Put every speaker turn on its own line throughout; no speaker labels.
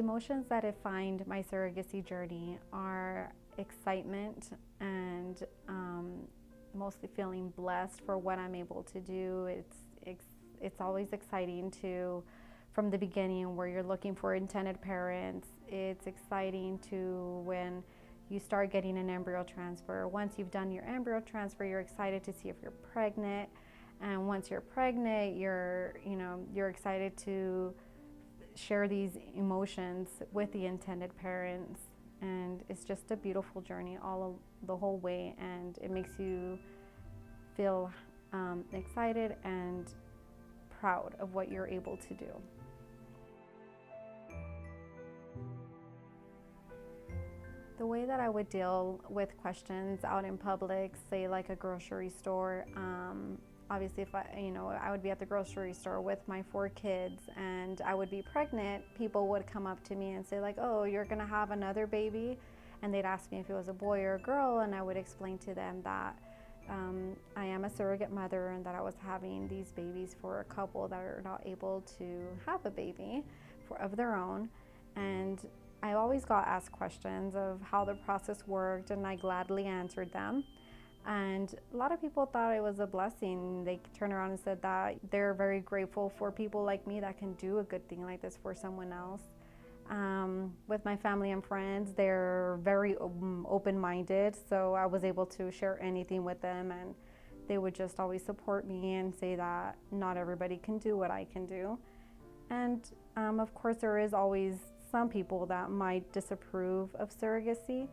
emotions that define my surrogacy journey are excitement and mostly feeling blessed for what I'm able to do. It's always exciting from the beginning where you're looking for intended parents. It's exciting when you start getting an embryo transfer. Once you've done your embryo transfer, you're excited to see if you're pregnant. And once you're pregnant, you're excited to share these emotions with the intended parents. And it's just a beautiful journey the whole way, and it makes you feel excited and proud of what you're able to do. The way that I would deal with questions out in public, say like a grocery store, obviously if I would be at the grocery store with my 4 kids and I would be pregnant, people would come up to me and say like, oh, you're gonna have another baby? And they'd ask me if it was a boy or a girl, and I would explain to them that I am a surrogate mother and that I was having these babies for a couple that are not able to have a baby of their own. And I always got asked questions of how the process worked, and I gladly answered them. And a lot of people thought it was a blessing. They turned around and said that they're very grateful for people like me that can do a good thing like this for someone else. With my family and friends, they're very open-minded, so I was able to share anything with them, and they would just always support me and say that not everybody can do what I can do. And of course, there is always some people that might disapprove of surrogacy,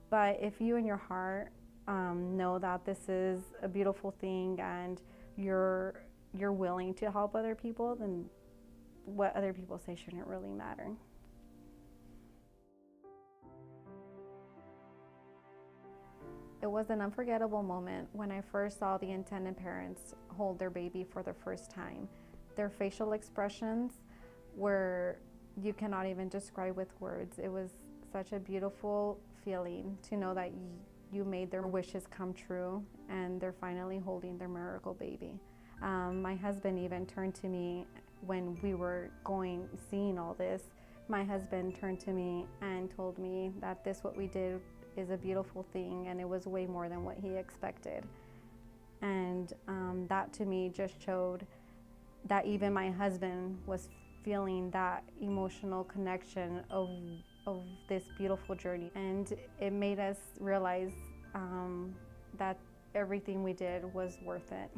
but if you in your heart know that this is a beautiful thing and you're willing to help other people, then what other people say shouldn't really matter. It was an unforgettable moment when I first saw the intended parents hold their baby for the first time. Their facial expressions were, you cannot even describe with words. It was such a beautiful feeling to know that you made their wishes come true and they're finally holding their miracle baby. My husband even turned to me when we were seeing all this. My husband turned to me and told me that what we did is a beautiful thing, and it was way more than what he expected. And that to me just showed that even my husband was feeling that emotional connection of this beautiful journey. And it made us realize that everything we did was worth it.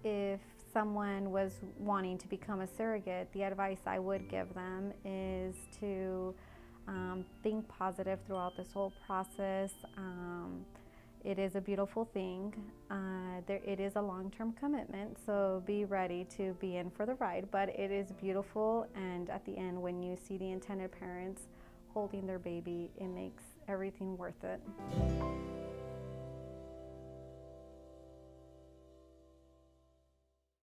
If someone was wanting to become a surrogate, the advice I would give them is to think positive throughout this whole process. It is a beautiful thing. It is a long-term commitment, so be ready to be in for the ride, but it is beautiful, and at the end, when you see the intended parents holding their baby, it makes everything worth it.